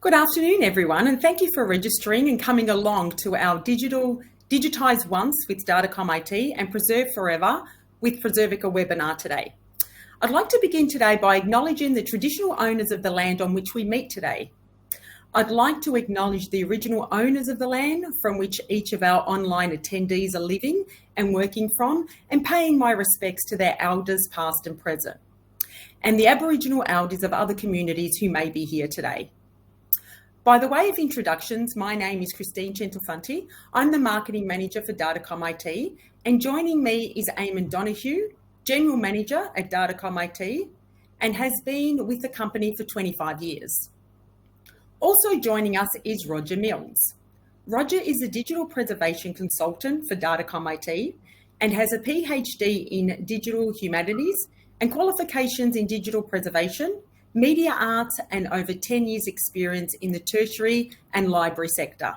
Good afternoon, everyone, and thank you for registering and coming along to our Digitise Once with DatacomIT and Preserve Forever with Preservica webinar today. I'd like to begin today by acknowledging the traditional owners of the land on which we meet today. I'd like to acknowledge the original owners of the land from which each of our online attendees are living and working from, and paying my respects to their elders past and present, and the Aboriginal elders of other communities who may be here today. By the way of introductions, my name is Christine Centelfanti. I'm the Marketing Manager for DatacomIT, and joining me is Eamon Donoghue, General Manager at DatacomIT, and has been with the company for 25 years. Also joining us is Roger Mills. Roger is a digital preservation consultant for DatacomIT and has a PhD in digital humanities and qualifications in digital preservation, media arts, and over 10 years experience in the tertiary and library sector.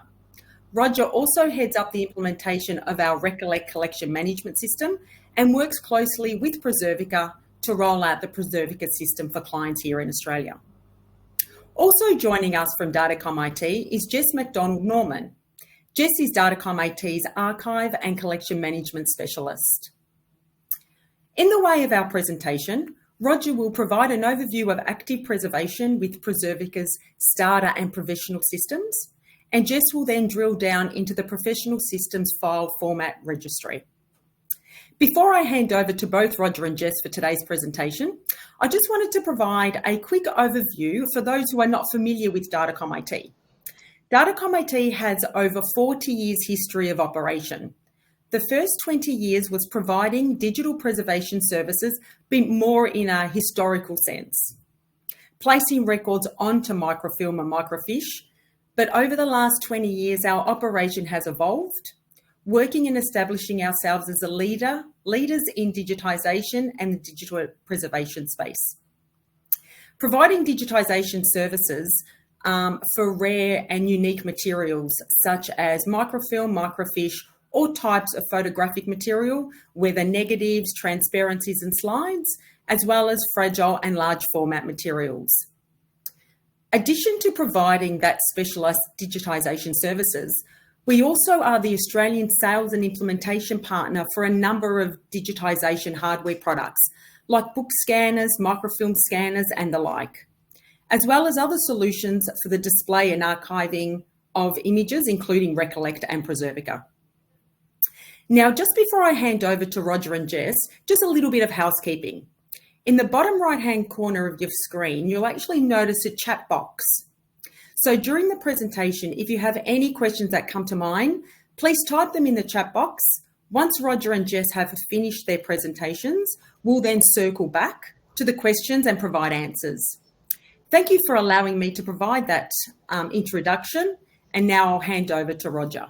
Roger also heads up the implementation of our Recollect collection management system and works closely with Preservica to roll out the Preservica system for clients here in Australia. Also joining us from DatacomIT is Jess McDonald-Norman. Jess is DatacomIT's archive and collection management specialist. In the way of our presentation, Roger will provide an overview of active preservation with Preservica's starter and professional systems, and Jess will then drill down into the professional systems file format registry. Before I hand over to both Roger and Jess for today's presentation, I just wanted to provide a quick overview for those who are not familiar with DatacomIT. DatacomIT has over 40 years history of operation. The first 20 years was providing digital preservation services, but more in a historical sense, placing records onto microfilm and microfiche. But over the last 20 years, our operation has evolved, working and establishing ourselves as leaders in digitisation and the digital preservation space. Providing digitisation services for rare and unique materials such as microfilm, microfiche, all types of photographic material, whether negatives, transparencies and slides, as well as fragile and large format materials. Addition to providing that specialised digitisation services, we also are the Australian sales and implementation partner for a number of digitisation hardware products, like book scanners, microfilm scanners and the like, as well as other solutions for the display and archiving of images, including Recollect and Preservica. Now, just before I hand over to Roger and Jess, just a little bit of housekeeping. In the bottom right-hand corner of your screen, you'll actually notice a chat box. So during the presentation, if you have any questions that come to mind, please type them in the chat box. Once Roger and Jess have finished their presentations, we'll then circle back to the questions and provide answers. Thank you for allowing me to provide that introduction. And now I'll hand over to Roger.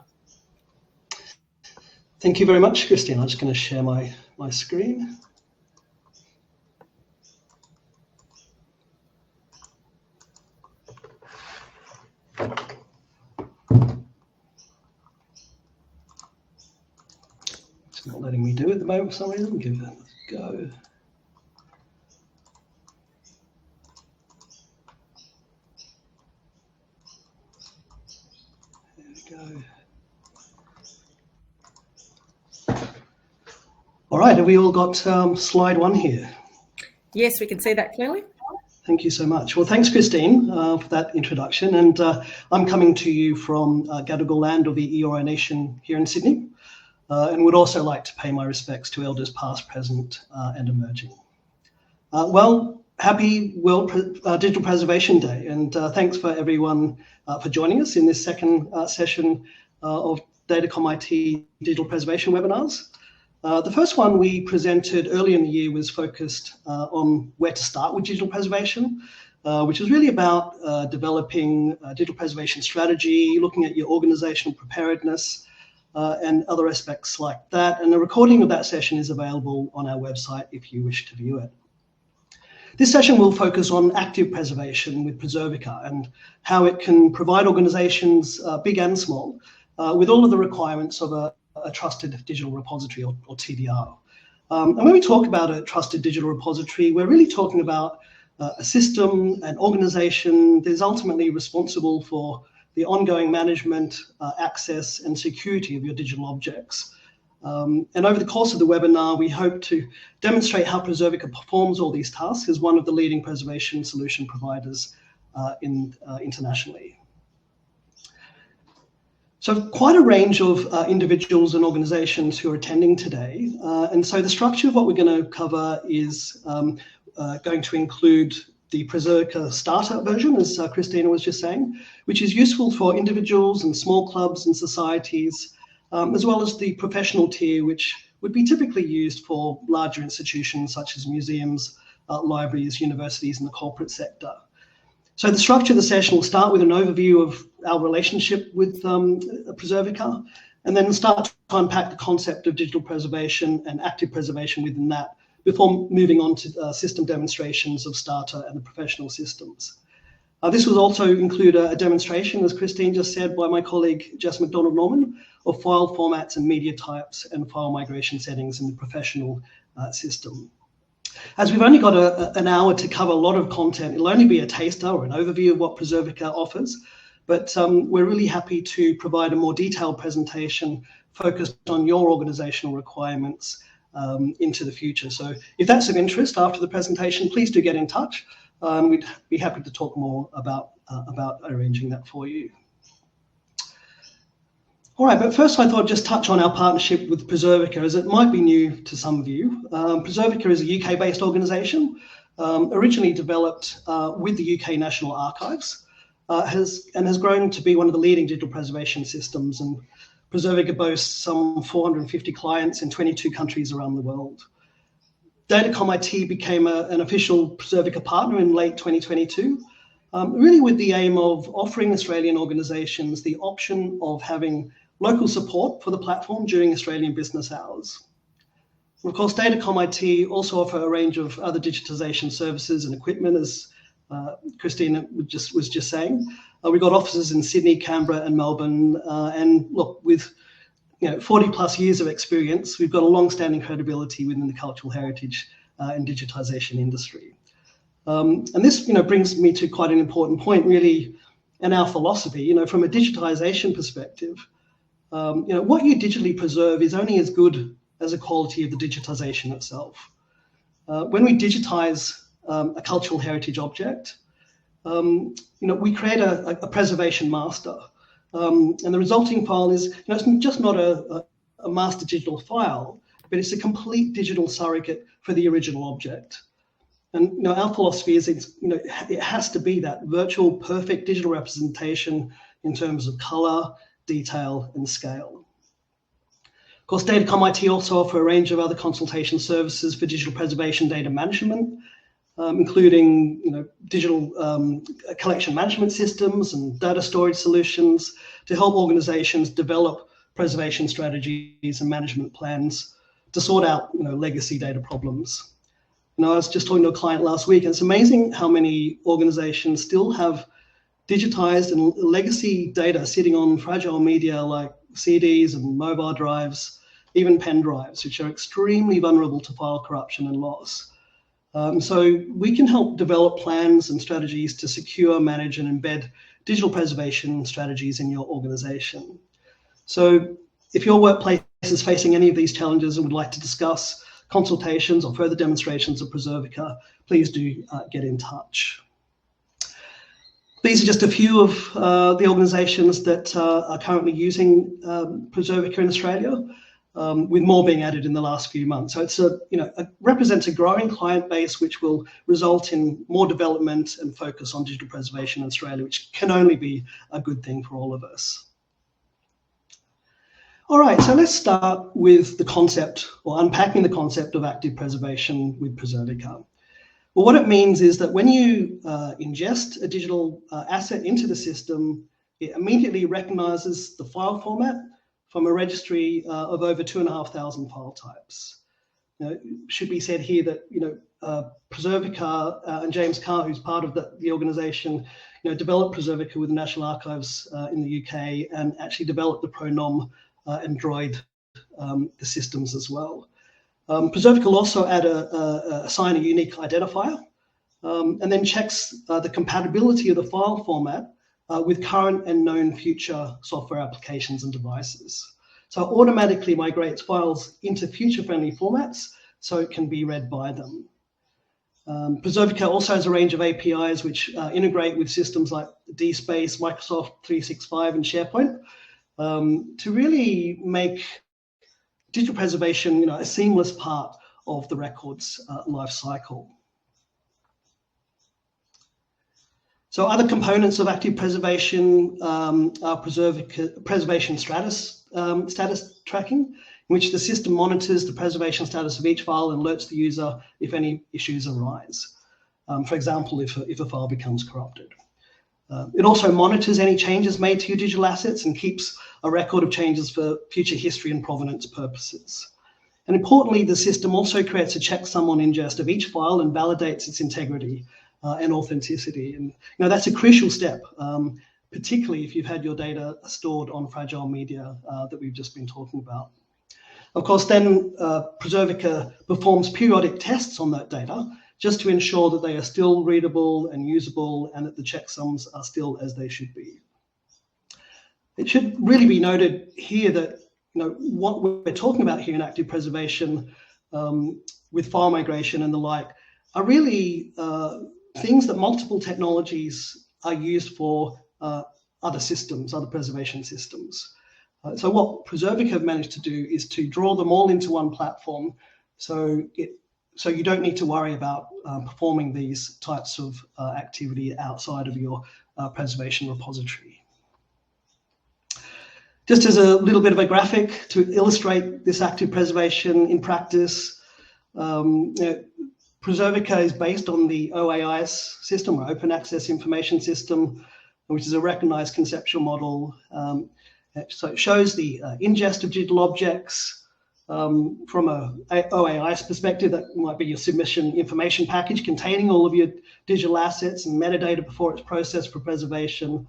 Thank you very much, Christine. I'm just going to share my screen. It's not letting me do it at the moment for some reason. Give it a go. There we go. All right, have we all got slide one here? Yes, we can see that clearly. Thank you so much. Well, thanks, Christine, for that introduction. And I'm coming to you from Gadigal land, or the Eora Nation here in Sydney, and would also like to pay my respects to elders past, present, and emerging. Happy World Digital Preservation Day, and thanks for everyone for joining us in this second session of DatacomIT Digital Preservation webinars. The first one we presented earlier in the year was focused on where to start with digital preservation, which was really about developing a digital preservation strategy, looking at your organizational preparedness, and other aspects like that. And a recording of that session is available on our website if you wish to view it. This session will focus on active preservation with Preservica and how it can provide organizations, big and small, with all of the requirements of a trusted digital repository, or TDR. And when we talk about a trusted digital repository, we're really talking about a system, an organization that is ultimately responsible for the ongoing management, access and security of your digital objects. And over the course of the webinar, we hope to demonstrate how Preservica performs all these tasks as one of the leading preservation solution providers internationally. So quite a range of individuals and organizations who are attending today. And so the structure of what we're going to cover is going to include the Preservica starter version, as Christina was just saying, which is useful for individuals and small clubs and societies, as well as the professional tier, which would be typically used for larger institutions such as museums, libraries, universities, and the corporate sector. So the structure of the session will start with an overview of our relationship with Preservica, and then start to unpack the concept of digital preservation and active preservation within that, before moving on to system demonstrations of starter and the professional systems. This will also include a demonstration, as Christine just said, by my colleague Jess McDonald-Norman, of file formats and media types and file migration settings in the professional system. As we've only got an hour to cover a lot of content, it'll only be a taster or an overview of what Preservica offers, but we're really happy to provide a more detailed presentation focused on your organizational requirements into the future. So if that's of interest after the presentation, please do get in touch. We'd be happy to talk more about arranging that for you. All right, but first I thought I'd just touch on our partnership with Preservica, as it might be new to some of you. Preservica is a UK-based organisation, originally developed with the UK National Archives, has grown to be one of the leading digital preservation systems, and Preservica boasts some 450 clients in 22 countries around the world. DatacomIT became an official Preservica partner in late 2022, really with the aim of offering Australian organisations the option of having local support for the platform during Australian business hours. And of course, DatacomIT also offer a range of other digitisation services and equipment, as Christina was just saying. We've got offices in Sydney, Canberra and Melbourne, and look, with 40 plus years of experience, we've got a long-standing credibility within the cultural heritage and digitisation industry. And this brings me to quite an important point, really, in our philosophy. From a digitisation perspective, what you digitally preserve is only as good as the quality of the digitisation itself. When we digitise a cultural heritage object, we create a preservation master. And the resulting file is, it's just not a master digital file, but it's a complete digital surrogate for the original object. And our philosophy is it has to be that virtual perfect digital representation in terms of color, detail, and scale. Of course, DatacomIT also offer a range of other consultation services for digital preservation data management, including digital collection management systems and data storage solutions to help organizations develop preservation strategies and management plans to sort out legacy data problems. I was just talking to a client last week, and it's amazing how many organizations still have digitized and legacy data sitting on fragile media like CDs and mobile drives, even pen drives, which are extremely vulnerable to file corruption and loss. So we can help develop plans and strategies to secure, manage, and embed digital preservation strategies in your organization. So if your workplace is facing any of these challenges and would like to discuss consultations or further demonstrations of Preservica, please do get in touch. These are just a few of the organizations that are currently using Preservica in Australia, with more being added in the last few months. So it's represents a growing client base, which will result in more development and focus on digital preservation in Australia, which can only be a good thing for all of us. All right, so let's start with the concept, or unpacking the concept of active preservation with Preservica. Well, what it means is that when you ingest a digital asset into the system, it immediately recognizes the file format from a registry of over 2,500 file types. It should be said here that Preservica and James Carr, who's part of the organization, developed Preservica with the National Archives in the UK, and actually developed the Pronom and Droid the systems as well. Preservica will also assign a unique identifier and then checks the compatibility of the file format with current and known future software applications and devices. So it automatically migrates files into future-friendly formats so it can be read by them. Preservica also has a range of APIs which integrate with systems like DSpace, Microsoft 365 and SharePoint to really make digital preservation a seamless part of the records life cycle. So other components of active preservation are preservation status tracking, in which the system monitors the preservation status of each file and alerts the user if any issues arise. For example, if a file becomes corrupted. It also monitors any changes made to your digital assets and keeps a record of changes for future history and provenance purposes. And importantly, the system also creates a checksum on ingest of each file and validates its integrity and authenticity. And that's a crucial step, particularly if you've had your data stored on fragile media that we've just been talking about. Of course, then Preservica performs periodic tests on that data just to ensure that they are still readable and usable and that the checksums are still as they should be. It should really be noted here that what we're talking about here in active preservation with file migration and the like are really things that multiple technologies are used for other systems, other preservation systems. So what Preservica have managed to do is to draw them all into one platform, so you don't need to worry about performing these types of activity outside of your preservation repository. Just as a little bit of a graphic to illustrate this active preservation in practice, Preservica is based on the OAIS system, or Open Access Information System, which is a recognized conceptual model. So it shows the ingest of digital objects from a OAIS perspective. That might be your submission information package containing all of your digital assets and metadata before it's processed for preservation,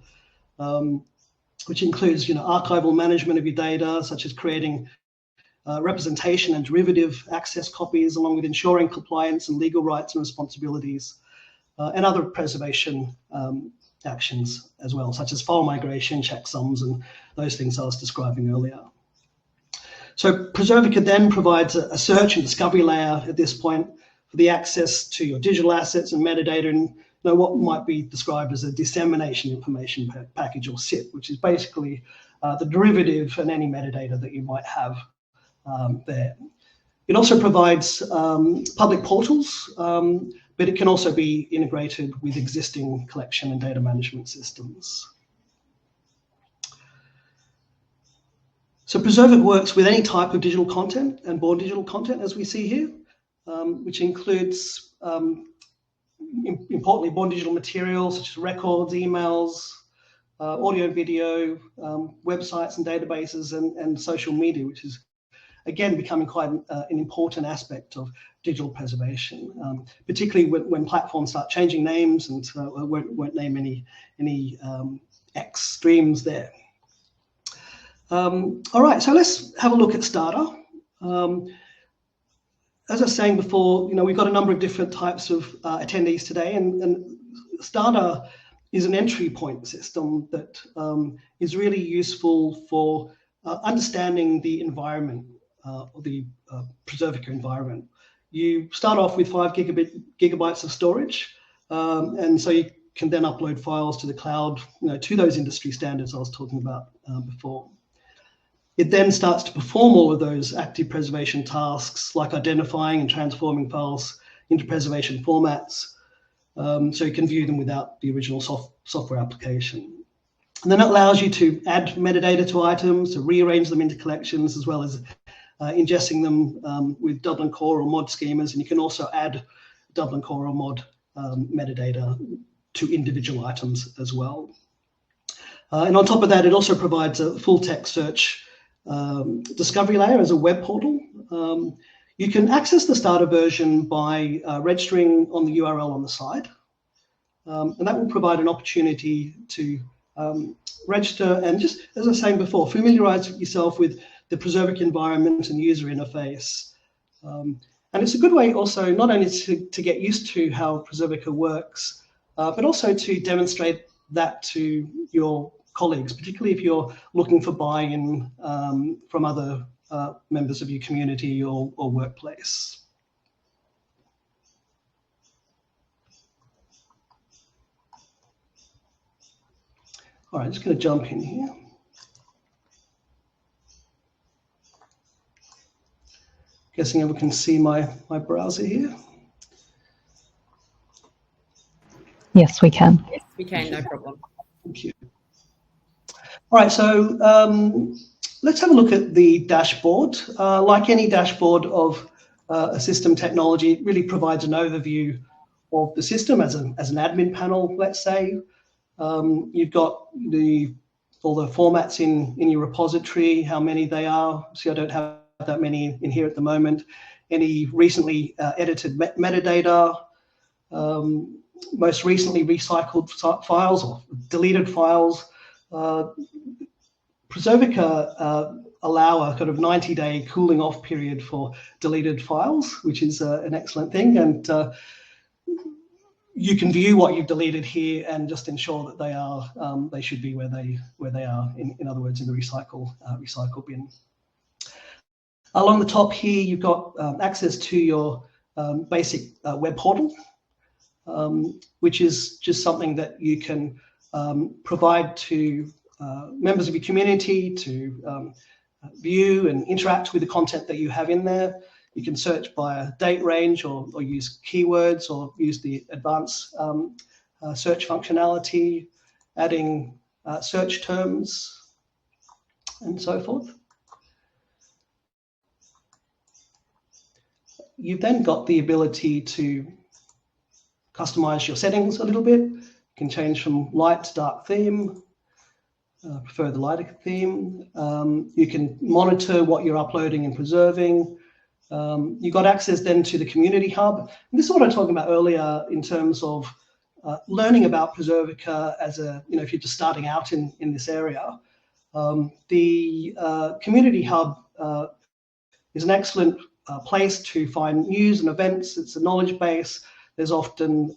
which includes archival management of your data, such as creating representation and derivative access copies, along with ensuring compliance and legal rights and responsibilities, and other preservation actions as well, such as file migration, checksums, and those things I was describing earlier. So Preservica then provides a search and discovery layer at this point for the access to your digital assets and metadata, and what might be described as a dissemination information package, or SIP, which is basically the derivative and any metadata that you might have there. It also provides public portals, but it can also be integrated with existing collection and data management systems. So Preservica works with any type of digital content and born digital content, as we see here, which includes, importantly, born digital materials such as records, emails, audio and video, websites and databases, and social media, which is again becoming quite an important aspect of digital preservation, particularly when platforms start changing names and won't name any X streams there. All right, so let's have a look at Starter. As I was saying before, we've got a number of different types of attendees today, and Starter is an entry point system that is really useful for understanding the environment, or the Preservica environment. You start off with 5 gigabytes of storage, and so you can then upload files to the cloud, to those industry standards I was talking about before. It then starts to perform all of those active preservation tasks, like identifying and transforming files into preservation formats, so you can view them without the original software application. And then it allows you to add metadata to items, to rearrange them into collections, as well as ingesting them with Dublin Core or mod schemas. And you can also add Dublin Core or mod metadata to individual items as well. And on top of that, it also provides a full text search discovery layer as a web portal. You can access the starter version by registering on the URL on the side. And that will provide an opportunity to register and, just as I was saying before, familiarize yourself with the Preservica environment and user interface. And it's a good way also not only to get used to how Preservica works, but also to demonstrate that to your colleagues, particularly if you're looking for buy-in from other members of your community or workplace. All right, I'm just going to jump in here. Guessing everyone can see my browser here. Yes, we can. Yes, we can, no problem. Thank you. All right, so let's have a look at the dashboard. Like any dashboard of a system technology, it really provides an overview of the system as an admin panel, let's say. You've got all the formats in your repository, how many they are. See, I don't have that many in here at the moment. Any recently edited metadata, most recently recycled files or deleted files. Preservica allow a kind of 90-day cooling off period for deleted files, which is an excellent thing. And you can view what you've deleted here and just ensure that they should be where they are. In other words, in the recycle bin. Along the top here, you've got access to your basic web portal, which is just something that you can provide to members of your community to view and interact with the content that you have in there. You can search by a date range or use keywords or use the advanced search functionality, adding search terms and so forth. You've then got the ability to customize your settings a little bit. You can change from light to dark theme. Prefer the lighter theme. You can monitor what you're uploading and preserving. You've got access then to the community hub. And this is what I was talking about earlier in terms of learning about Preservica as if you're just starting out in this area. The community hub is an excellent place to find news and events. It's a knowledge base. There's often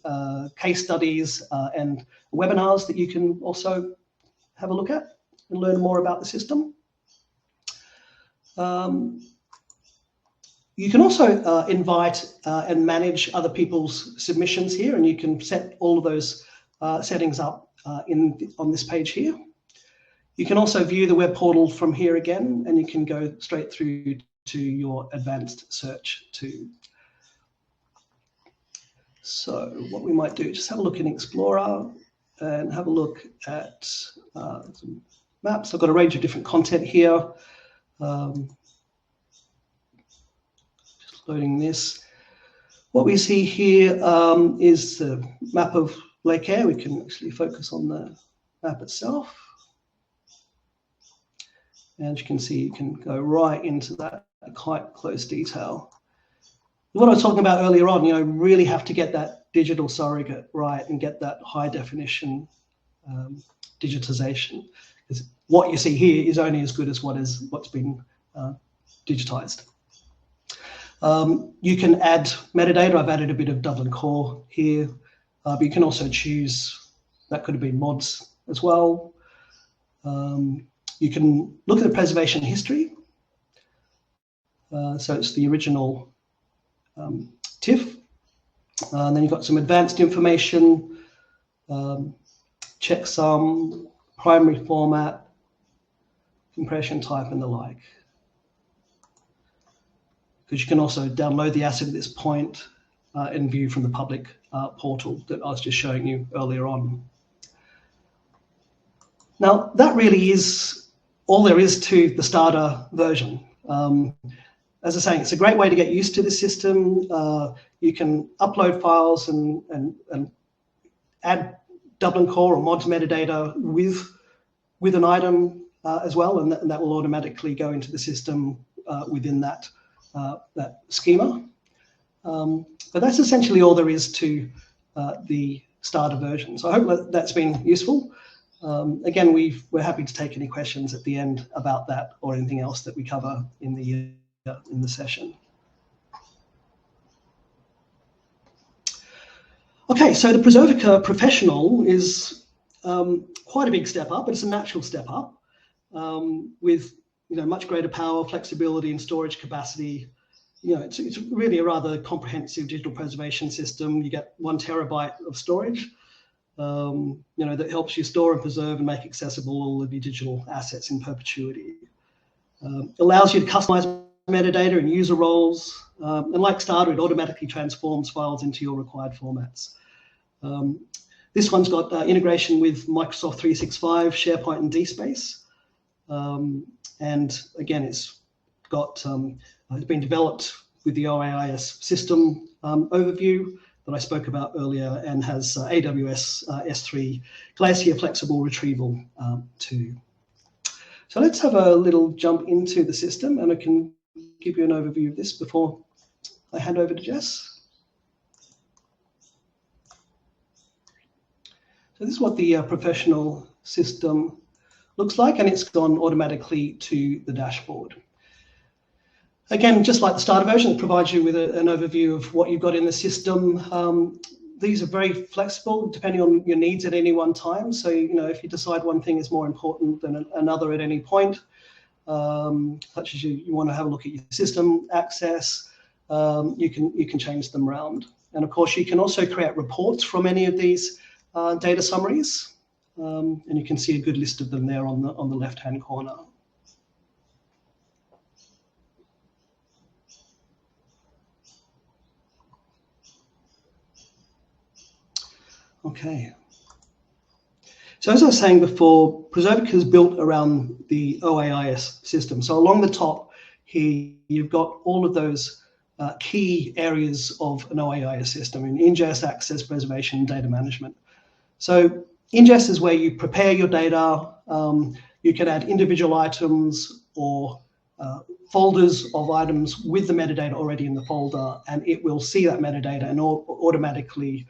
case studies and webinars that you can also have a look at and learn more about the system. You can also invite and manage other people's submissions here, and you can set all of those settings up on this page here. You can also view the web portal from here again, and you can go straight through to your advanced search too. So what we might do is just have a look in Explorer and have a look at some maps. I've got a range of different content here. Just loading this. What we see here is the map of Lake Eyre. We can actually focus on the map itself. And you can see, you can go right into that quite close detail. What I was talking about earlier on, really have to get that digital surrogate right and get that high definition digitization. Because what you see here is only as good as what's been digitized. You can add metadata. I've added a bit of Dublin core here, but you can also choose, that could have been mods as well. You can look at the preservation history. So it's the original TIFF. And then you've got some advanced information, checksum, primary format, compression type, and the like. Because you can also download the asset at this point and view from the public portal that I was just showing you earlier on. Now, that really is all there is to the starter version. As I was saying, it's a great way to get used to the system. You can upload files and add Dublin core or mods metadata with an item as well, and that will automatically go into the system within that schema. But that's essentially all there is to the starter version. So I hope that's been useful. Again, we're happy to take any questions at the end about that or anything else that we cover in the session. Okay, so the Preservica Professional is quite a big step up, but it's a natural step up with much greater power, flexibility, and storage capacity. It's really a rather comprehensive digital preservation system. You get 1 terabyte of storage, that helps you store and preserve and make accessible all of your digital assets in perpetuity. Allows you to customize metadata and user roles, and like Starter, it automatically transforms files into your required formats. This one's got integration with Microsoft 365, SharePoint, and DSpace. And again, it's been developed with the OAIS system overview that I spoke about earlier, and has AWS S3 Glacier flexible retrieval too. So let's have a little jump into the system, and I can give you an overview of this before I hand over to Jess. So this is what the professional system looks like, and it's gone automatically to the dashboard. Again, just like the starter version, it provides you with an overview of what you've got in the system. These are very flexible depending on your needs at any one time. So, if you decide one thing is more important than another at any point, such as you want to have a look at your system access, you can change them around. And of course, you can also create reports from any of these data summaries, and you can see a good list of them there on the left-hand corner. Okay. So as I was saying before, Preservica is built around the OAIS system. So along the top here, you've got all of those key areas of an OAIS system in ingest, access, preservation, and data management. So ingest is where you prepare your data. You can add individual items or folders of items with the metadata already in the folder, and it will see that metadata and automatically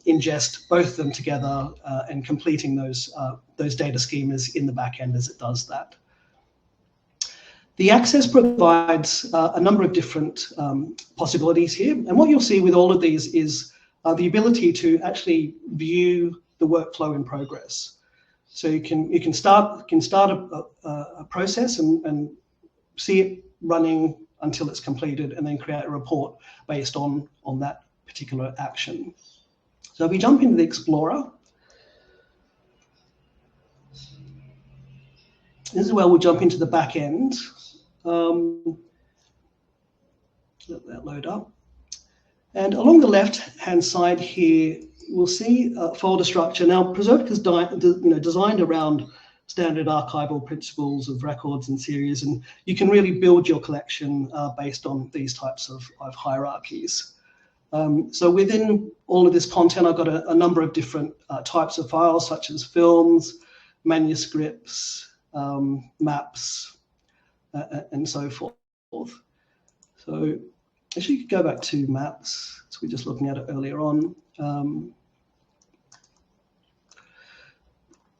ingest both of them together and completing those data schemas in the back end as it does that. The access provides a number of different possibilities here, and what you'll see with all of these is the ability to actually view the workflow in progress. So you can start a process and see it running until it's completed, and then create a report based on that particular action. So if we jump into the Explorer, this is where we'll jump into the back end. Let that load up. And along the left-hand side here, we'll see a folder structure. Now, Preservica is designed around standard archival principles of records and series, and you can really build your collection based on these types of hierarchies. So within all of this content, I've got a number of different types of files, such as films, manuscripts, maps, and so forth. So actually, you could go back to maps. So we're just looking at it earlier on.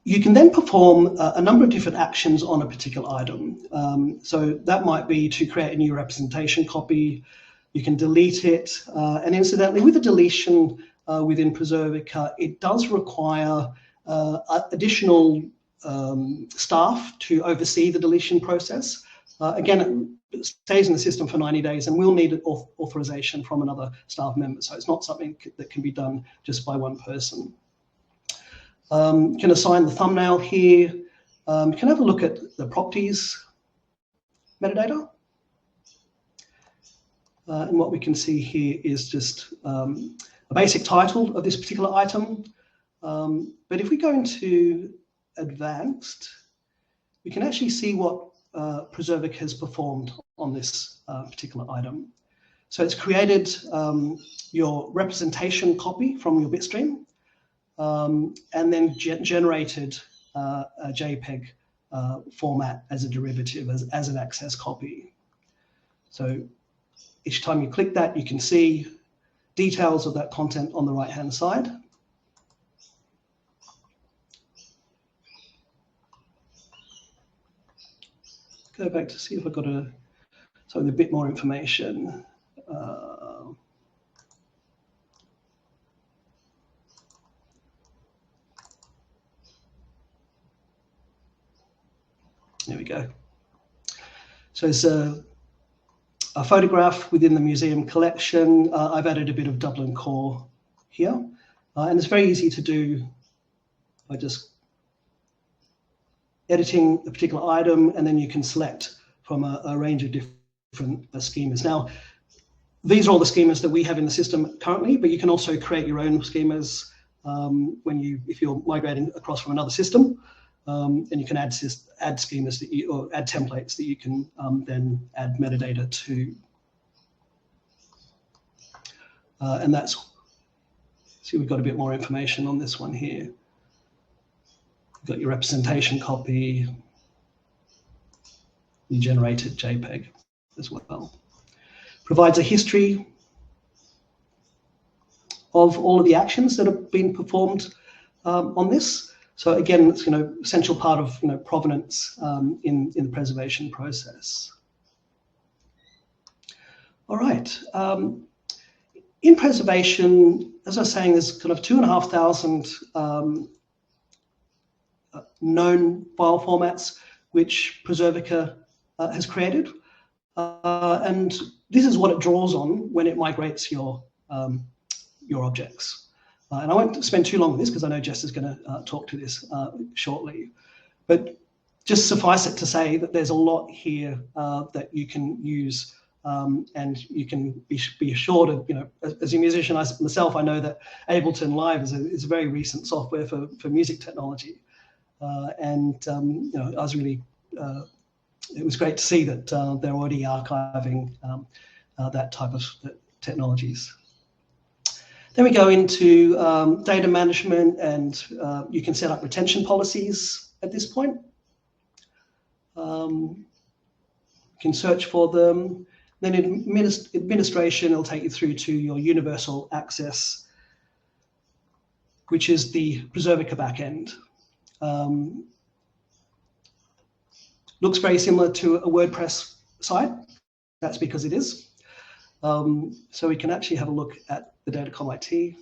You can then perform a number of different actions on a particular item. So that might be to create a new representation copy. You can delete it, and incidentally, with the deletion within Preservica, it does require additional staff to oversee the deletion process. Again, it stays in the system for 90 days, and we'll need authorization from another staff member. So it's not something that can be done just by one person. You can assign the thumbnail here. You can have a look at the properties metadata. And what we can see here is just a basic title of this particular item. But if we go into advanced, we can actually see what Preservica has performed on this particular item. So it's created your representation copy from your bitstream, and then generated a JPEG format as a derivative, as an access copy. So each time you click that, you can see details of that content on the right-hand side. Go back to see if I've got a bit more information. There we go. So it's a photograph within the museum collection. I've added a bit of Dublin core here, and it's very easy to do by just editing a particular item, and then you can select from a range of different schemas. Now, these are all the schemas that we have in the system currently, but you can also create your own schemas if you're migrating across from another system, and you can add schemas or add templates that you can then add metadata to. And that's, see, we've got a bit more information on this one here. You've got your representation copy, you generated JPEG as well. Provides a history of all of the actions that have been performed on this. So again, it's essential part of provenance in the preservation process. All right. In preservation, as I was saying, there's kind of 2,500 known file formats which Preservica has created, and this is what it draws on when it migrates your objects. And I won't spend too long on this because I know Jess is going to talk to this shortly, but just suffice it to say that there's a lot here that you can use. And you can be assured of, as a musician myself, I know that Ableton Live is a very recent software for music technology, and I was really, it was great to see that they're already archiving that type of technologies. Then we go into data management, and you can set up retention policies at this point. You can search for them. Then administration will take you through to your universal access, which is the Preservica backend. Looks very similar to a WordPress site. That's because it is. So we can actually have a look at the DatacomIT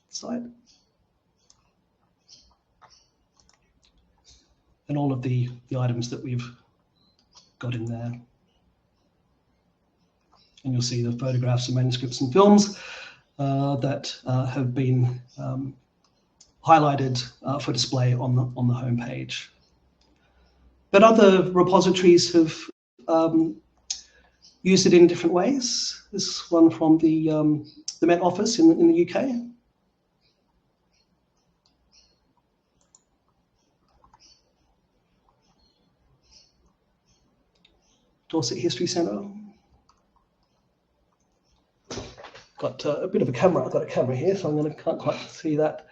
site. And all of the items that we've got in there. And you'll see the photographs and manuscripts and films that have been highlighted for display on the home page. But other repositories have used it in different ways. This one from the Met Office in the UK. Dorset History Centre. Got a bit of a camera. I've got a camera here, so can't quite see that.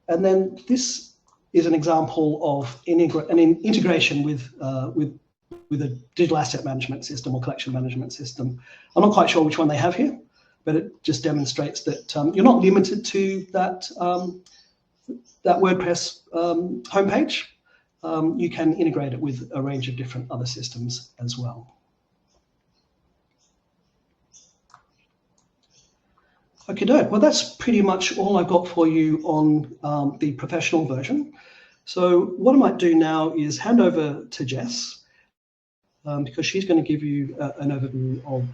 And then this is an example of an integration with a digital asset management system or collection management system. I'm not quite sure which one they have here, but it just demonstrates that you're not limited to that WordPress homepage. You can integrate it with a range of different other systems as well. Okay, well, that's pretty much all I've got for you on the professional version. So what I might do now is hand over to Jess, because she's going to give you an overview of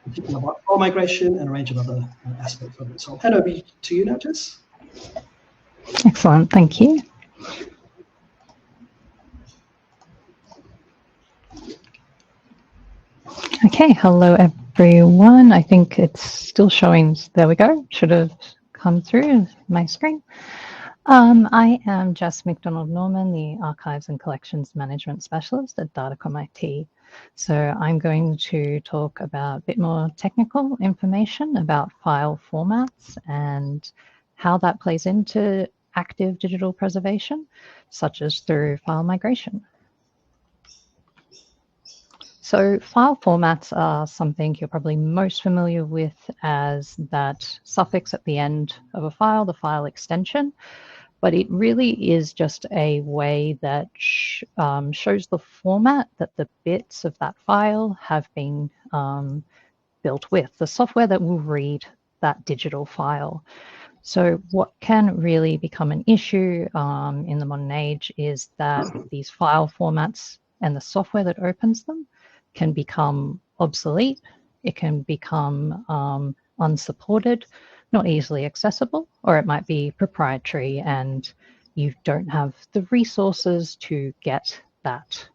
particular file migration and a range of other aspects of it. So I'll hand over to you now, Jess. Excellent, thank you. Okay, hello everyone. I think it's still showing. There we go. Should have come through my screen. I am Jess McDonald-Norman, the Archives and Collections Management Specialist at DatacomIT. So I'm going to talk about a bit more technical information about file formats and how that plays into active digital preservation, such as through file migration. So file formats are something you're probably most familiar with as that suffix at the end of a file, the file extension, but it really is just a way that shows the format that the bits of that file have been built with, the software that will read that digital file. So what can really become an issue in the modern age is that these file formats and the software that opens them can become obsolete. It can become unsupported, not easily accessible, or it might be proprietary and you don't have the resources to get that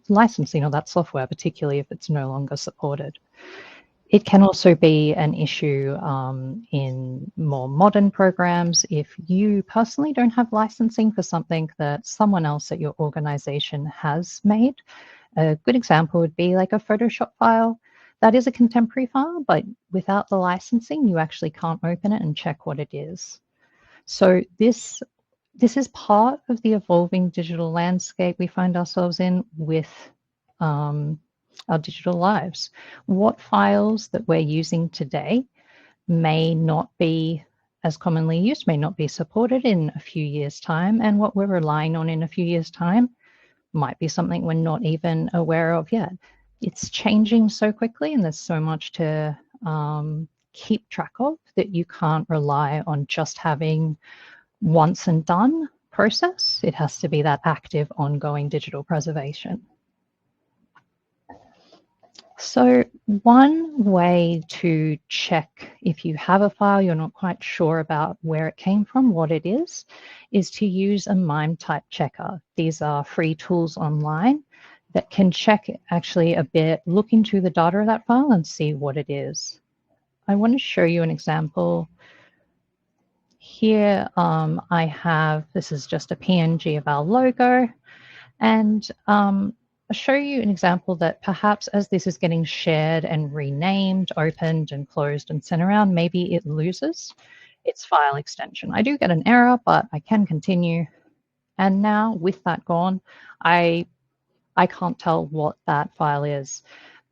licensing or that software, particularly if it's no longer supported. It can also be an issue in more modern programs. If you personally don't have licensing for something that someone else at your organization has made, a good example would be like a Photoshop file. That is a contemporary file, but without the licensing, you actually can't open it and check what it is. So this is part of the evolving digital landscape we find ourselves in with our digital lives. What files that we're using today may not be as commonly used, may not be supported in a few years' time, and what we're relying on in a few years' time might be something we're not even aware of yet. It's changing so quickly, and there's so much to keep track of that you can't rely on just having once and done process. It has to be that active, ongoing digital preservation. So one way to check if you have a file you're not quite sure about where it came from, what it is to use a MIME type checker. These are free tools online that can check actually a bit, look into the data of that file and see what it is. I want to show you an example. Here I have, this is just a PNG of our logo, and I'll show you an example that perhaps as this is getting shared and renamed, opened and closed and sent around, maybe it loses its file extension. I do get an error, but I can continue. And now with that gone, I can't tell what that file is.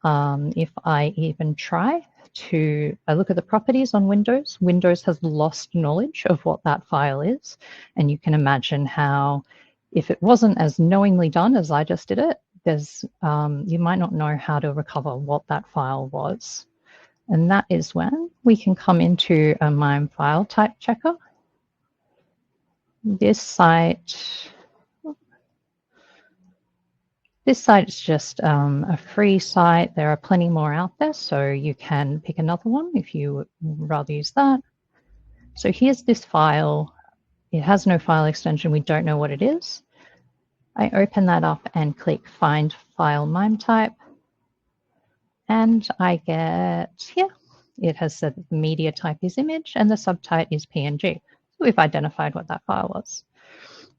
If I even try to, I look at the properties on Windows, Windows has lost knowledge of what that file is. And you can imagine how, if it wasn't as knowingly done as I just did it, there's you might not know how to recover what that file was. And that is when we can come into a MIME file type checker. This site is just a free site. There are plenty more out there, so you can pick another one if you would rather use that. So here's this file. It has no file extension. We don't know what it is. I open that up and click Find File MIME Type. And I get here, it has said that the media type is image and the subtype is PNG. So we've identified what that file was.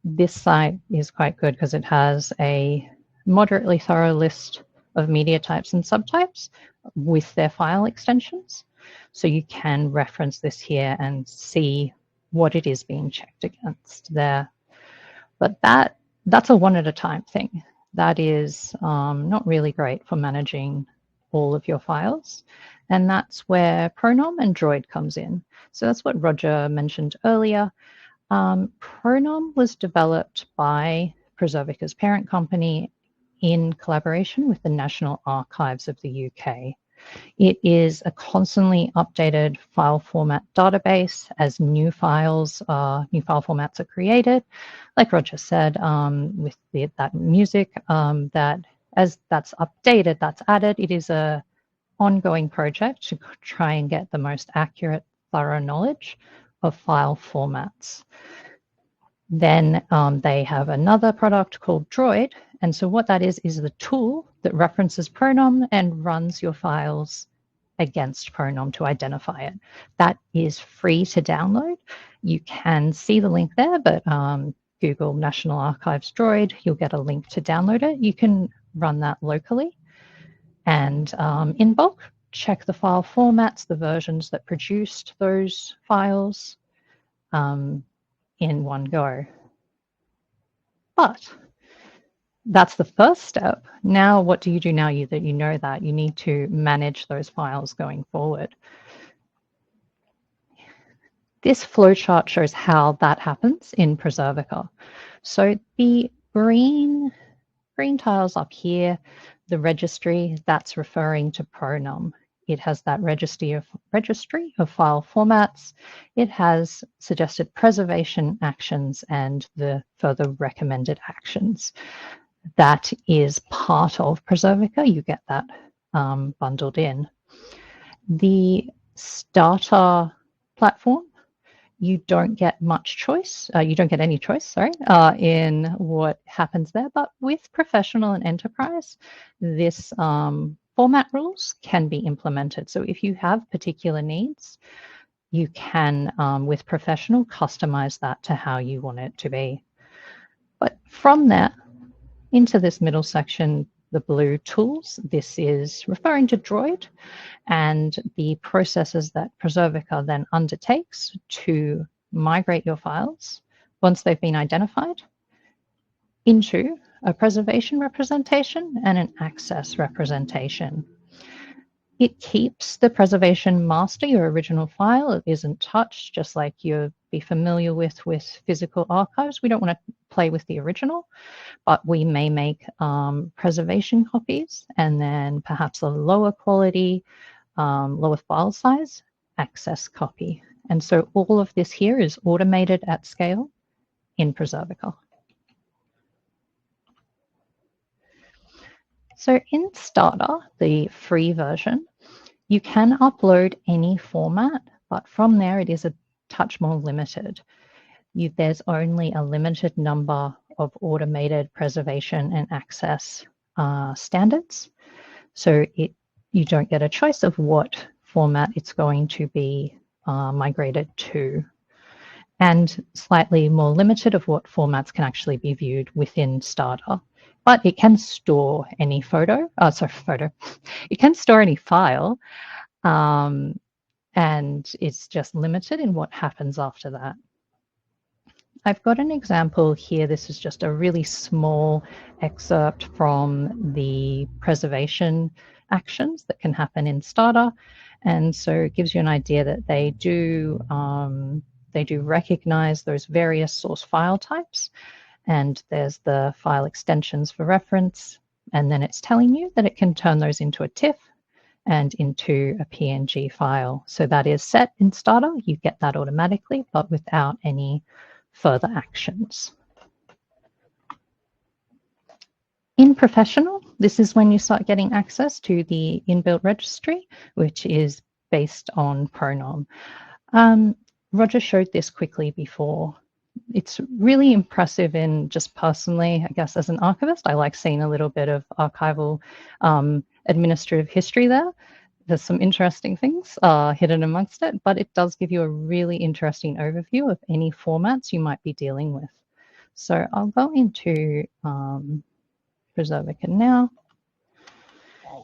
This site is quite good because it has a moderately thorough list of media types and subtypes with their file extensions. So you can reference this here and see what it is being checked against there. But that's a one at a time thing. That is not really great for managing all of your files. And that's where Pronom and Droid comes in. So that's what Roger mentioned earlier. Pronom was developed by Preservica's parent company in collaboration with the National Archives of the UK. It is a constantly updated file format database as new file formats are created. Like Roger said, with that music, that as that's updated, that's added. It is a ongoing project to try and get the most accurate, thorough knowledge of file formats. Then they have another product called Droid. And so what that is the tool that references Pronom and runs your files against Pronom to identify it. That is free to download. You can see the link there, but Google National Archives Droid, you'll get a link to download it. You can run that locally. And in bulk, check the file formats, the versions that produced those files in one go. But that's the first step. Now, what do you do now that you know that? You need to manage those files going forward. This flowchart shows how that happens in Preservica. So the green tiles up here, the registry, that's referring to Pronom. it has that registry of file formats. It has suggested preservation actions and the further recommended actions. That is part of Preservica. You get that bundled in. The starter platform, you don't get much choice. You don't get any choice, sorry, in what happens there. But with professional and enterprise, this format rules can be implemented. So if you have particular needs, you can, with professional, customize that to how you want it to be. But from there, into this middle section, the blue tools, this is referring to Droid and the processes that Preservica then undertakes to migrate your files once they've been identified into a preservation representation and an access representation. It keeps the preservation master, your original file. It isn't touched, just like you'd be familiar with physical archives. We don't want to play with the original, but we may make preservation copies and then perhaps a lower quality, lower file size access copy. And so all of this here is automated at scale in Preservica. So in Starter, the free version, you can upload any format, but from there it is a touch more limited. There's only a limited number of automated preservation and access standards. So you don't get a choice of what format it's going to be migrated to, and slightly more limited of what formats can actually be viewed within Starter. But it can store any it can store any file, and it's just limited in what happens after that. I've got an example here. This is just a really small excerpt from the preservation actions that can happen in Starter. And so it gives you an idea that they do recognize those various source file types. And there's the file extensions for reference. And then it's telling you that it can turn those into a TIFF and into a PNG file. So that is set in Starter. You get that automatically, but without any further actions. In Professional, this is when you start getting access to the inbuilt registry, which is based on Pronom. Roger showed this quickly before. It's really impressive in just personally, I guess as an archivist, I like seeing a little bit of archival administrative history there. There's some interesting things hidden amongst it, but it does give you a really interesting overview of any formats you might be dealing with. So I'll go into Preservica now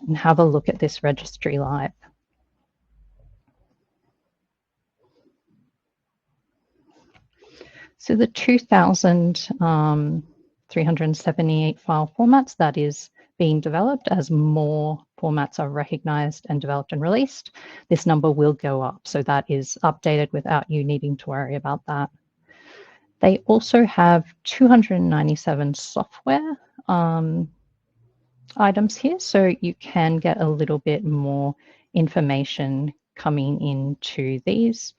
and have a look at this registry live. So the 2,378 file formats, that is being developed as more formats are recognized and developed and released. This number will go up. So that is updated without you needing to worry about that. They also have 297 software items here. So you can get a little bit more information coming into these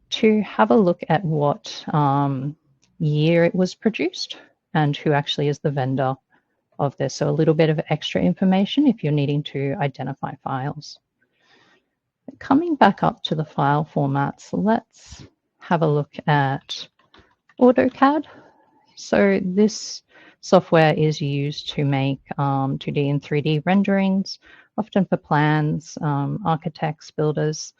to have a look at what year it was produced and who actually is the vendor of this. So a little bit of extra information if you're needing to identify files. Coming back up to the file formats, let's have a look at AutoCAD. So this software is used to make 2D and 3D renderings, often for plans, architects, builders.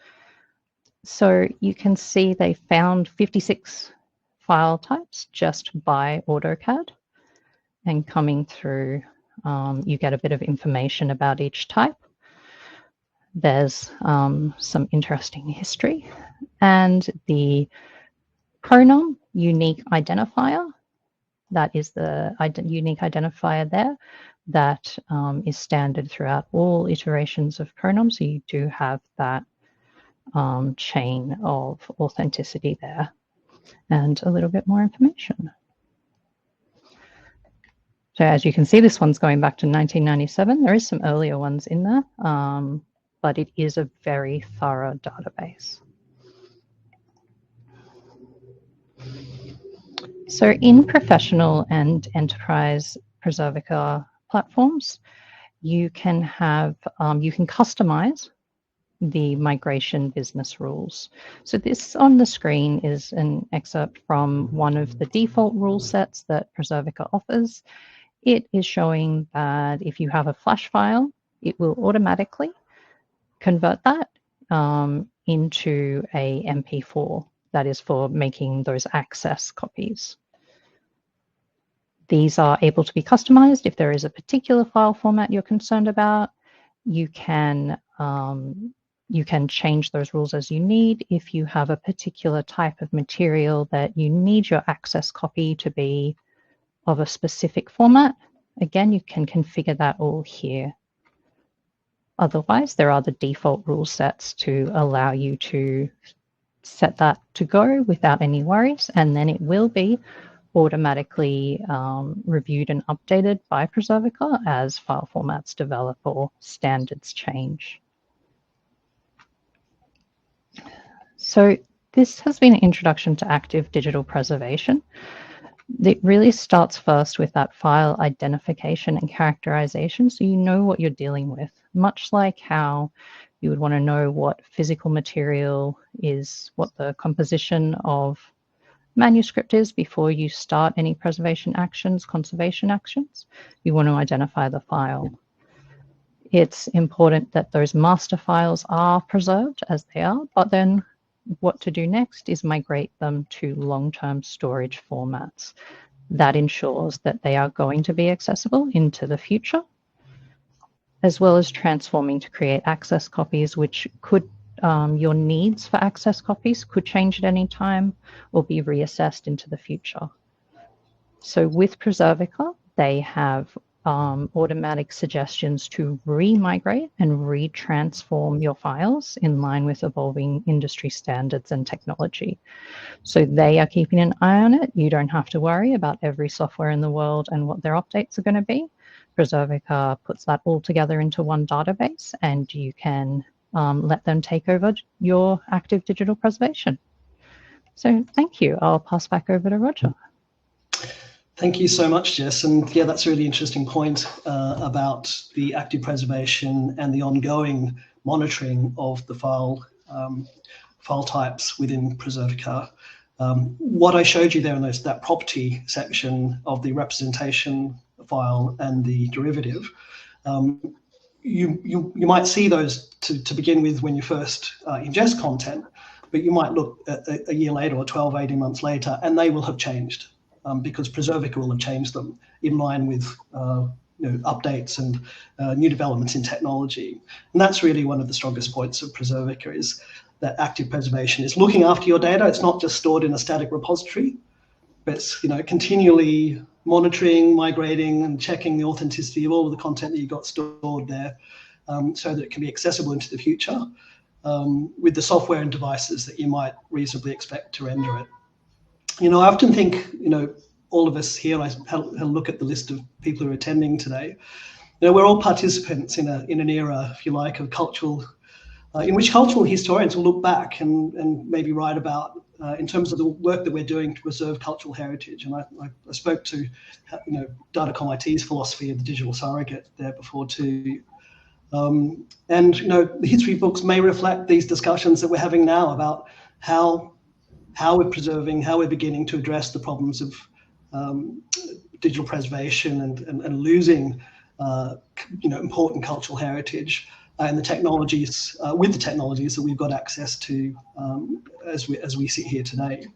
So you can see they found 56 file types just by AutoCAD. And coming through, you get a bit of information about each type. There's some interesting history. And the Pronom unique identifier, that is the unique identifier there, that is standard throughout all iterations of Pronom. So you do have that chain of authenticity there and a little bit more information. So as you can see, this one's going back to 1997. There is some earlier ones in there. but it is a very thorough database. So in professional and enterprise Preservica platforms, you can have, you can customize the migration business rules. So this on the screen is an excerpt from one of the default rule sets that Preservica offers. It is showing that if you have a flash file, it will automatically convert that into a MP4. That is for making those access copies. These are able to be customized. If there is a particular file format you're concerned about, you can change those rules as you need. If you have a particular type of material that you need your access copy to be of a specific format, again, you can configure that all here. Otherwise, there are the default rule sets to allow you to set that to go without any worries, and then it will be automatically reviewed and updated by Preservica as file formats develop or standards change. So this has been an introduction to active digital preservation. It really starts first with that file identification and characterization, so you know what you're dealing with, much like how you would want to know what physical material is, what the composition of manuscript is before you start any preservation actions, conservation actions. You want to identify the file. It's important that those master files are preserved as they are, but then what to do next is migrate them to long-term storage formats. That ensures that they are going to be accessible into the future, as well as transforming to create access copies, which could your needs for access copies could change at any time or be reassessed into the future. So with Preservica, they have automatic suggestions to re-migrate and re-transform your files in line with evolving industry standards and technology. So they are keeping an eye on it. You don't have to worry about every software in the world and what their updates are going to be. Preservica puts that all together into one database, and you can let them take over your active digital preservation. So thank you. I'll pass back over to Roger. Thank you so much, Jess. And yeah, that's a really interesting point about the active preservation and the ongoing monitoring of the file types within Preservica. What I showed you there in that property section of the representation file and the derivative, you might see those to begin with when you first ingest content, but you might look at a year later or 12, 18 months later, and they will have changed. Because Preservica will have changed them in line with updates and new developments in technology. And that's really one of the strongest points of Preservica, is that active preservation is looking after your data. It's not just stored in a static repository, but it's continually monitoring, migrating, and checking the authenticity of all of the content that you've got stored there, so that it can be accessible into the future with the software and devices that you might reasonably expect to render it. I often think, all of us here, I had a look at the list of people who are attending today. We're all participants in an era, if you like, of in which cultural historians will look back and maybe write about in terms of the work that we're doing to preserve cultural heritage. And I spoke to, DatacomIT's philosophy of the digital surrogate there before too. And the history books may reflect these discussions that we're having now about how we're preserving, how we're beginning to address the problems of digital preservation and losing, important cultural heritage and the technologies, with the technologies that we've got access to as we sit here today.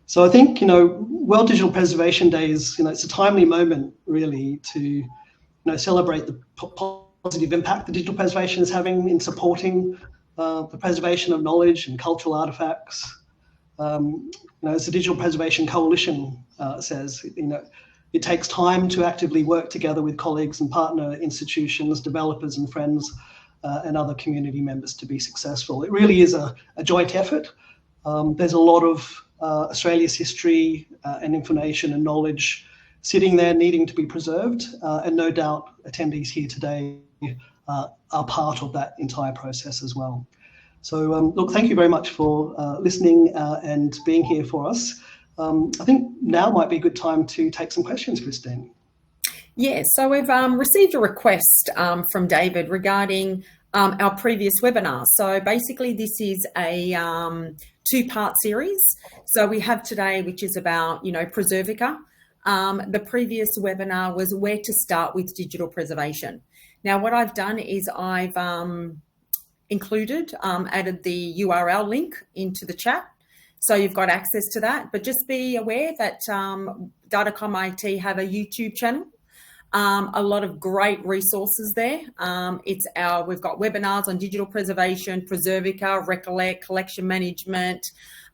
So I think, World Digital Preservation Day is, it's a timely moment really to, celebrate the positive impact that digital preservation is having in supporting the preservation of knowledge and cultural artifacts. As the Digital Preservation Coalition says, it takes time to actively work together with colleagues and partner institutions, developers and friends, and other community members to be successful. It really is a joint effort. There's a lot of Australia's history and information and knowledge sitting there needing to be preserved, and no doubt attendees here today are part of that entire process as well. So look, thank you very much for listening and being here for us. I think now might be a good time to take some questions, Christine. Yeah, so we've received a request from David regarding our previous webinar. So basically this is a two-part series. So we have today, which is about, Preservica. The previous webinar was where to start with digital preservation. Now, what I've done is I've added the URL link into the chat. So you've got access to that, but just be aware that DatacomIT have a YouTube channel. A lot of great resources there. We've got webinars on digital preservation, Preservica, Recollect, collection management,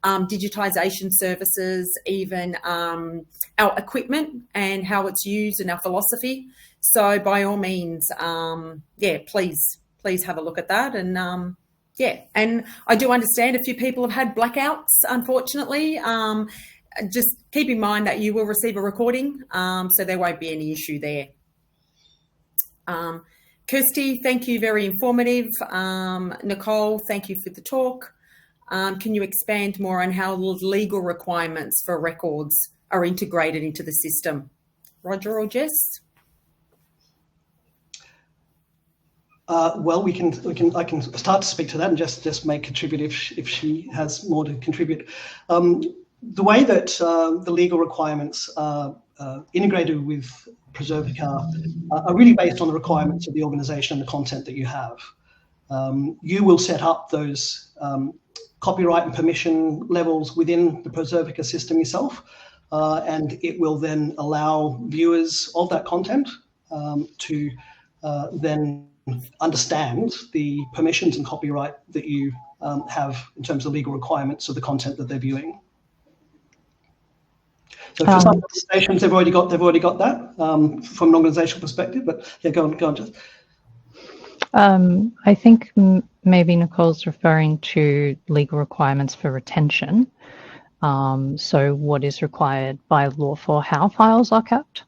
digitisation services, even our equipment and how it's used and our philosophy. So by all means, please have a look at that. And and I do understand a few people have had blackouts, unfortunately. Just keep in mind that you will receive a recording, so there won't be any issue there. Kirsty, thank you, very informative. Nicole, thank you for the talk. Can you expand more on how legal requirements for records are integrated into the system? Roger or Jess? Well, I can start to speak to that, and just may contribute if she has more to contribute. The way that the legal requirements are integrated with Preservica are really based on the requirements of the organisation and the content that you have. You will set up those copyright and permission levels within the Preservica system yourself, and it will then allow viewers of that content to then understand the permissions and copyright that you have in terms of legal requirements of the content that they're viewing. So for some organisations, they've already got that from an organisational perspective. But yeah, go on, Jess. I think maybe Nicole's referring to legal requirements for retention. So what is required by law for how files are kept.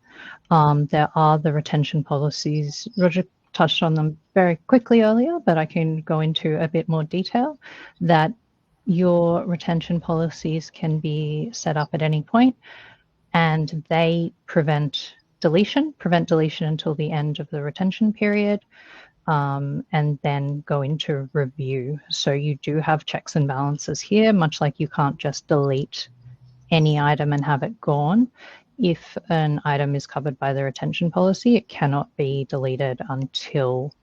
There are the retention policies. Roger touched on them very quickly earlier, but I can go into a bit more detail that your retention policies can be set up at any point, and they prevent deletion until the end of the retention period, and then go into review. So you do have checks and balances here, much like you can't just delete any item and have it gone. If an item is covered by the retention policy, it cannot be deleted until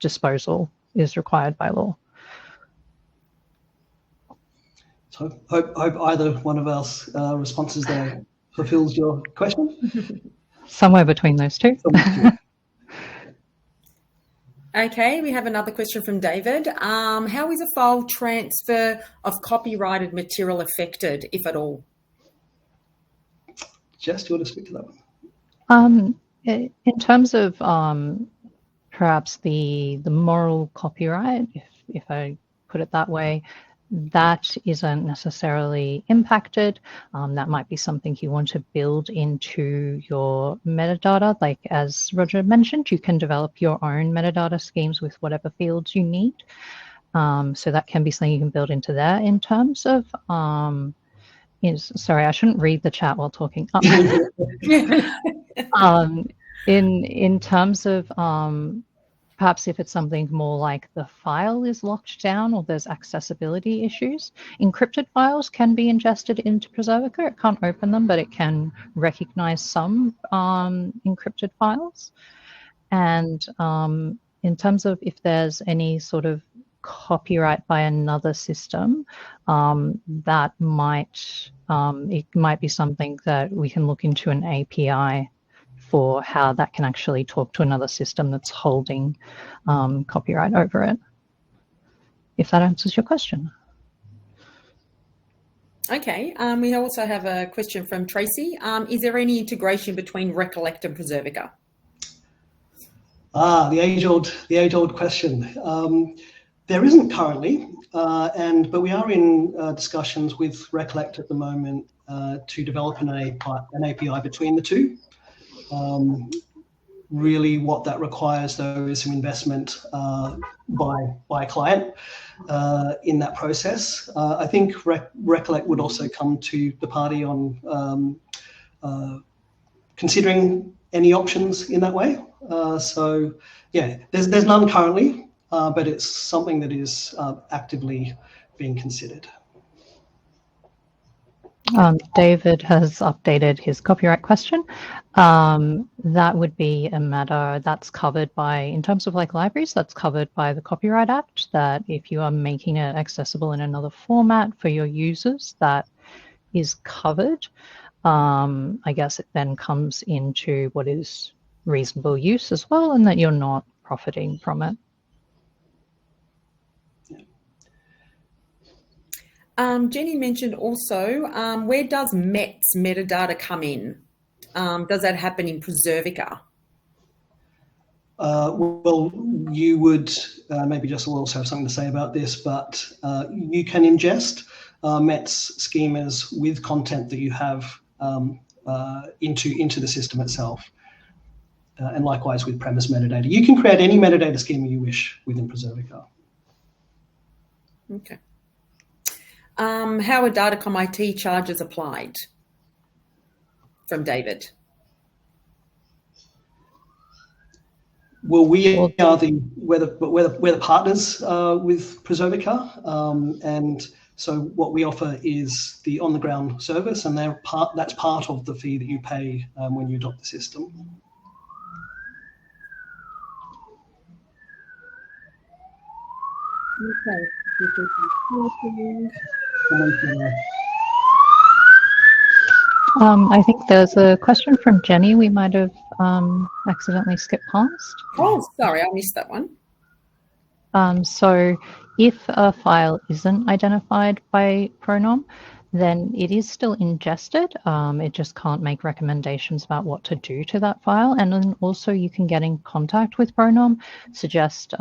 disposal is required by law. So hope either one of our responses there fulfills your question. Somewhere between those two. Okay, we have another question from David. How is a file transfer of copyrighted material affected, if at all? Jess, do you want to speak to that one? In terms of perhaps the moral copyright, if I put it that way, that isn't necessarily impacted. That might be something you want to build into your metadata. Like as Roger mentioned, you can develop your own metadata schemes with whatever fields you need. So that can be something you can build into there. In terms of sorry, I shouldn't read the chat while talking. In terms of perhaps if it's something more like the file is locked down or there's accessibility issues, encrypted files can be ingested into Preservica. It can't open them, but it can recognize some encrypted files. And in terms of if there's any sort of copyright by another system, that it might be something that we can look into an API for how that can actually talk to another system that's holding copyright over it, if that answers your question. Okay, we also have a question from Tracy. Is there any integration between Recollect and Preservica? The age-old question. There isn't currently, but we are in discussions with Recollect at the moment to develop an API between the two. really what that requires, though, is some investment by client in that process. I think Recollect would also come to the party on considering any options in that way. So yeah, there's none currently, but it's something that is actively being considered. David has updated his copyright question. That would be a matter that's covered by, in terms of like libraries, that's covered by the Copyright Act, that if you are making it accessible in another format for your users, that is covered. I guess it then comes into what is reasonable use as well, and that you're not profiting from it. Jenny mentioned also, where does MET's metadata come in? Does that happen in Preservica? Well, you would, maybe Jess will also have something to say about this, but you can ingest MET's schemas with content that you have into the system itself. And likewise with premise metadata. You can create any metadata schema you wish within Preservica. Okay. How are DatacomIT charges applied? From David. Well, we're the partners with Preservica, and so what we offer is the on-the-ground service, and that's part of the fee that you pay when you adopt the system. Okay. I think there's a question from Jenny we might have accidentally skipped past. Oh, sorry, I missed that one. So if a file isn't identified by Pronom, then it is still ingested. It just can't make recommendations about what to do to that file. And then also you can get in contact with Pronom, suggest,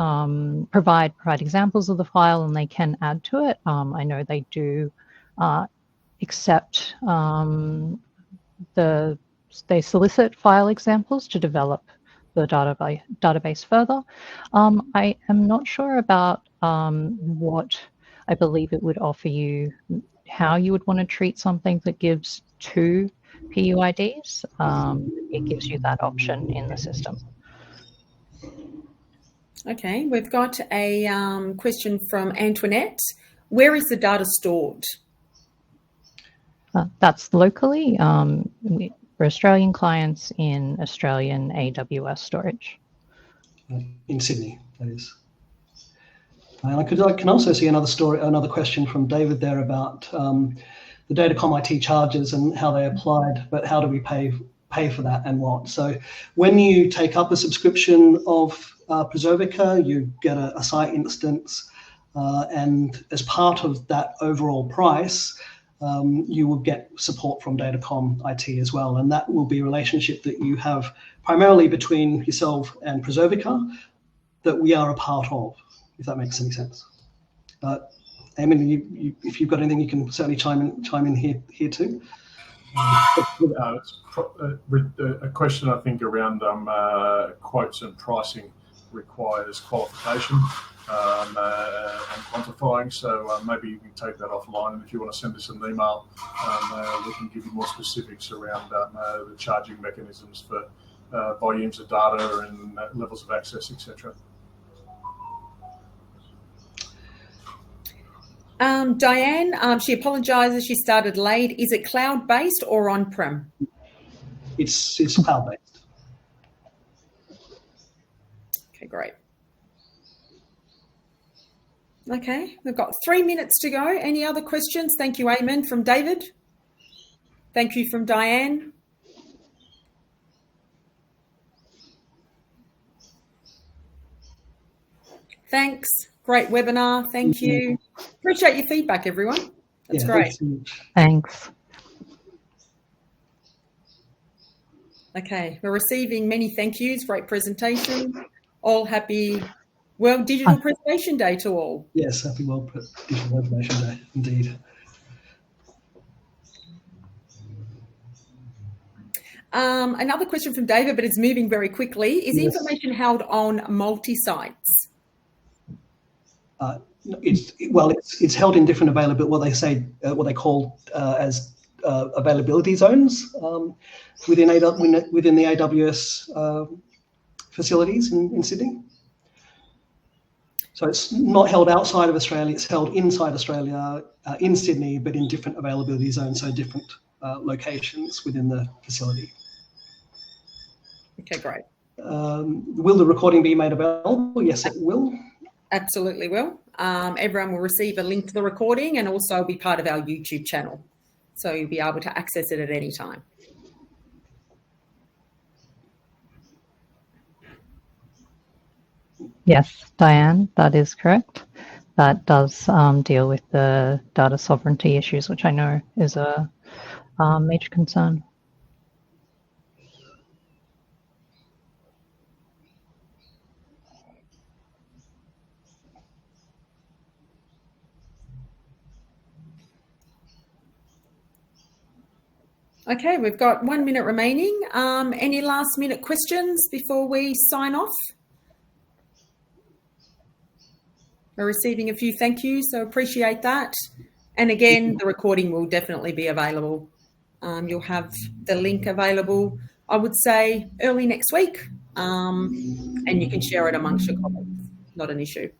provide examples of the file, and they can add to it. I know they do accept they solicit file examples to develop the database further. I am not sure about what I believe it would offer you, how you would want to treat something that gives 2 PUIDs. It gives you that option in the system. Okay, we've got a question from Antoinette. Where is the data stored? That's locally for Australian clients in Australian AWS storage. In Sydney, that is. And I can also see another question from David there about the DatacomIT charges and how they applied, but how do we pay for that and what? So when you take up a subscription of Preservica, you get a site instance, and as part of that overall price, you will get support from DatacomIT as well, and that will be a relationship that you have primarily between yourself and Preservica that we are a part of, if that makes any sense. Eamon, if you've got anything, you can certainly chime in here too. A question I think around quotes and pricing requires qualification and quantifying, so maybe you can take that offline, and if you want to send us an email, we can give you more specifics around the charging mechanisms for volumes of data and levels of access, etc. Diane, she apologises, she started late. Is it cloud-based or on-prem? It's cloud-based. Okay, great. Okay, we've got 3 minutes to go. Any other questions? Thank you, Eamon, from David. Thank you from Diane. Thanks. Great webinar. Thank you. Appreciate your feedback, everyone. That's great. Thanks. Okay, we're receiving many thank yous. Great presentation. All happy World Digital Preservation Day to all. Yes, happy World Digital Preservation Day, indeed. Another question from David, but it's moving very quickly. Is Yes. information held on multi-sites? It's held in different availability. What they call as availability zones within the AWS facilities in Sydney. So it's not held outside of Australia. It's held inside Australia, in Sydney, but in different availability zones, so different locations within the facility. Okay, great. Will the recording be made available? Yes, it will. Absolutely will. Everyone will receive a link to the recording and also be part of our YouTube channel. So you'll be able to access it at any time. Yes, Diane, that is correct. That does deal with the data sovereignty issues, which I know is a major concern. Okay, we've got 1 minute remaining. Any last minute questions before we sign off? We're receiving a few thank yous, so appreciate that. And again, the recording will definitely be available. You'll have the link available, I would say, early next week, and you can share it amongst your colleagues. Not an issue.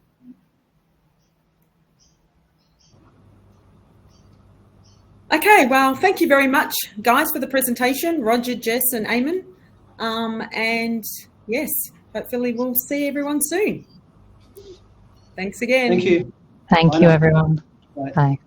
Okay, well, thank you very much, guys, for the presentation. Roger, Jess, and Eamon. And yes, hopefully we'll see everyone soon. Thanks again. Thank you. Thank Bye you, now. everyone. Bye. Bye.